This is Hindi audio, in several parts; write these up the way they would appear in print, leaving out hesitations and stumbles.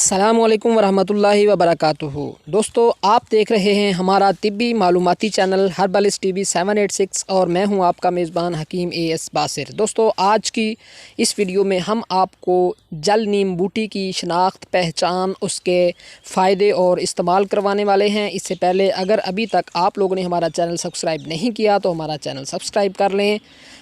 अस्सलामुअलैकुम वरहमतुल्लाहि वबरकातुहू। दोस्तों, आप देख रहे हैं हमारा तिब्बी मालूमाती चैनल हर्बलिस्ट टीवी 786 और मैं हूं आपका मेज़बान हकीम एएस बासिर। दोस्तों, आज की इस वीडियो में हम आपको जल नीम बूटी की शनाख्त, पहचान, उसके फ़ायदे और इस्तेमाल करवाने वाले हैं। इससे पहले अगर अभी तक आप लोगों ने हमारा चैनल सब्सक्राइब नहीं किया तो हमारा चैनल सब्सक्राइब कर लें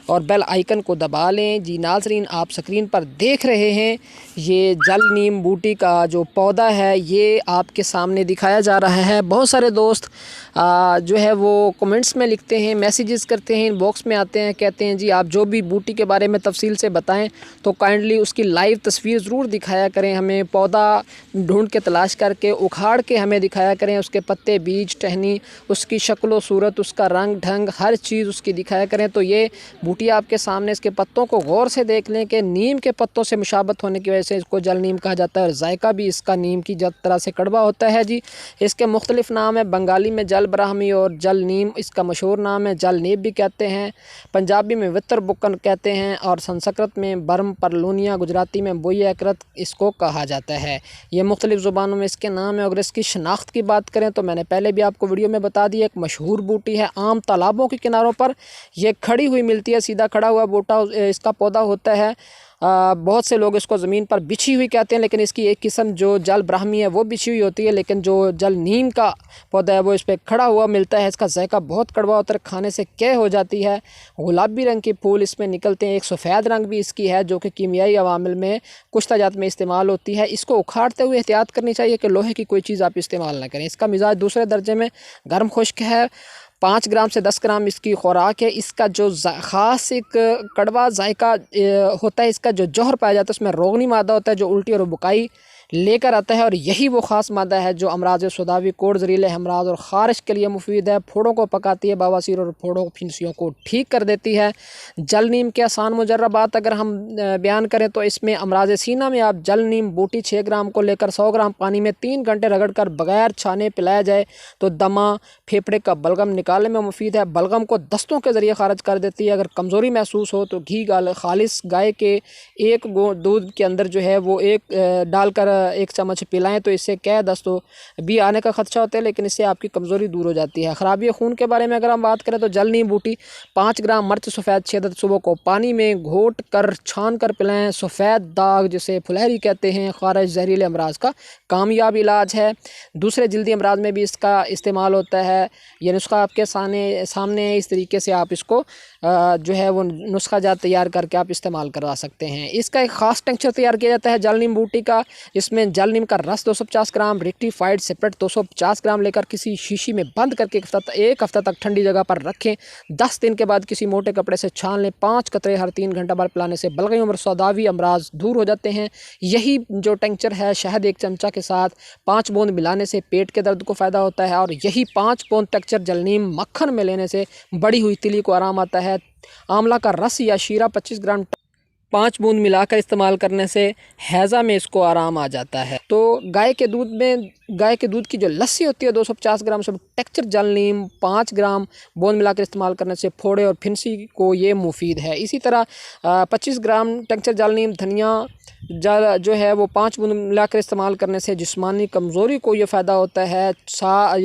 और बेल आइकन को दबा लें। जी नाज़रीन, आप स्क्रीन पर देख रहे हैं ये जल नीम बूटी का जो पौधा है ये आपके सामने दिखाया जा रहा है। बहुत सारे दोस्त जो है वो कमेंट्स में लिखते हैं, मैसेजेस करते हैं, इनबॉक्स में आते हैं, कहते हैं जी आप जो भी बूटी के बारे में तफसील से बताएं तो काइंडली उसकी लाइव तस्वीर ज़रूर दिखाया करें। हमें पौधा ढूंढ के तलाश करके उखाड़ के हमें दिखाया करें, उसके पत्ते, बीज, टहनी, उसकी शक्ल सूरत, उसका रंग ढंग, हर चीज़ उसकी दिखाया करें। तो ये बूटी आपके सामने, इसके पत्तों को गौर से देख लें कि नीम के पत्तों से मुशाबत होने की वजह से इसको जल नीम कहा जाता है और जायका भी इसका नीम की तरह से कड़वा होता है जी। इसके मुख्तलिफ नाम है, बंगाली में जल ब्राह्मी और जल नीम इसका मशहूर नाम है, जल नीब भी कहते हैं, पंजाबी में वितर बुक्कन कहते हैं और संस्कृत में बर्म परलूनिया, गुजराती में बोयक्रत इसको कहा जाता है। ये मुख्तलिफ ज़ुबानों में इसके नाम है। अगर इसकी शनाख्त की बात करें तो मैंने पहले भी आपको वीडियो में बता दिया, एक मशहूर बूटी है। आम तालाबों के किनारों पर ये खड़ी हुई मिलती है, सीधा खड़ा हुआ बूटा इसका पौधा होता है। बहुत से लोग इसको ज़मीन पर बिछी हुई कहते हैं, लेकिन इसकी एक किस्म जो जल ब्राह्मी है वो बिछी हुई होती है, लेकिन जो जल नीम का पौधा है वो इस पर खड़ा हुआ मिलता है। इसका जायका बहुत कड़वा होता है, खाने से कै हो जाती है। गुलाबी रंग के फूल इसमें निकलते हैं। एक सफ़ेद रंग भी इसकी है जो कि कीमियाई अवामिल में कुछ तजात में इस्तेमाल होती है। इसको उखाड़ते हुए एहतियात करनी चाहिए कि लोहे की कोई चीज़ आप इस्तेमाल ना करें। इसका मिजाज दूसरे दर्जे में गर्म खुश्क है। 5 ग्राम से 10 ग्राम इसकी खुराक है। इसका जो ख़ास एक कड़वा जायका होता है, इसका जो जौहर पाया जाता है उसमें रोगनी मादा होता है जो उल्टी और बुकाई लेकर आता है और यही वो ख़ास मादा है जो अमराज सदावी, कोड़, ज़रीले हमराज और ख़ारिश के लिए मुफीद है। फोड़ों को पकाती है, बवासीर और फोड़ों फिंसियों को ठीक कर देती है। जल नीम के आसान मुजर्रबात अगर हम बयान करें तो इसमें अमराज सीना में आप जल नीम बूटी 6 ग्राम को लेकर 100 ग्राम पानी में 3 घंटे रगड़ कर बगैर छाने पिलाया जाए तो दमा, फेफड़े का बलगम निकालने में मुफीद है। बलगम को दस्तों के ज़रिए खारिज कर देती है। अगर कमज़ोरी महसूस हो तो घी खालिस गाय के एक दूध के अंदर जो है वो एक डालकर 1 चम्मच पिलाएं तो इससे क्या दस्तों भी आने का खदशा होता है, लेकिन इससे आपकी कमज़ोरी दूर हो जाती है। ख़राबी खून के बारे में अगर हम बात करें तो जल नीम बूटी 5 ग्राम मर्च सफ़ेद शहद सुबह को पानी में घोट कर छान कर पिलाएं। सफ़ेद दाग जिसे फुलहरी कहते हैं, खारिश, जहरीले अमराज का कामयाब इलाज है। दूसरे जल्दी अमराज में भी इसका इस्तेमाल होता है। यह नुस्खा आपके सामने इस तरीके से आप इसको जो है वो नुस्खा जात तैयार करके आप इस्तेमाल करवा सकते हैं। इसका एक ख़ास टेक्सचर तैयार किया जाता है जल नीम बूटी का। इसमें जल नीम का रस 250 ग्राम, रेक्टिफाइड सेपरेट 250 ग्राम लेकर किसी शीशी में बंद करके एक हफ्ता तक ठंडी जगह पर रखें। 10 दिन के बाद किसी मोटे कपड़े से छान लें। 5 कतरे हर 3 घंटा बाद पिलाने से बलगम और सौदावी अमराज दूर हो जाते हैं। यही जो टेक्सचर है, शहद 1 चमचा के साथ 5 बूंद मिलाने से पेट के दर्द को फ़ायदा होता है और यही 5 बूंद टेक्सचर जल नीम मक्खन में लेने से बड़ी हुई तिली को आराम आता है। आंवला का रस या शीरा 25 ग्राम 5 बूंद मिलाकर इस्तेमाल करने से हैज़ा में इसको आराम आ जाता है। तो गाय के दूध की जो लस्सी होती है 250 ग्राम से टेक्सचर जल नीम 5 ग्राम बूंद मिलाकर इस्तेमाल करने से फोड़े और फिंसी को ये मुफीद है। इसी तरह 25 ग्राम टेक्सचर जल नीम धनिया जो है वो 5 बूंद मिलाकर इस्तेमाल करने से जिस्मानी कमज़ोरी को ये फ़ायदा होता है।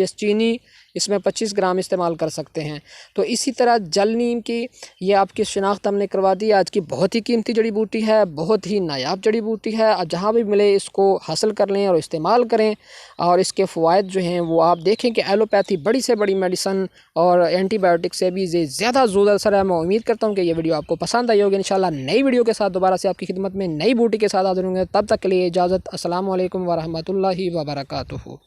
चीनी इसमें 25 ग्राम इस्तेमाल कर सकते हैं। तो इसी तरह जल नीम की ये आपकी शिनाख्त हमने करवा दी। आज की बहुत ही कीमती जड़ी बूटी है, बहुत ही नायाब जड़ी बूटी है। आप जहाँ भी मिले इसको हासिल कर लें और इस्तेमाल करें और इसके फ़वाइद जो हैं वो आप देखें कि एलोपैथी बड़ी से बड़ी मेडिसन और एंटीबायोटिक से भी ज़्यादा ज़ोर असर है। मैं उम्मीद करता हूँ कि ये वीडियो आपको पसंद आई होगी। इंशाल्लाह नई वीडियो के साथ दोबारा से आपकी खिदमत में नई बूटी के साथ हाज़िर होंगे। तब तक के लिए इजाज़त। अस्सलामु अलैकुम वरहमतुल्लाहि वबरकातुहू।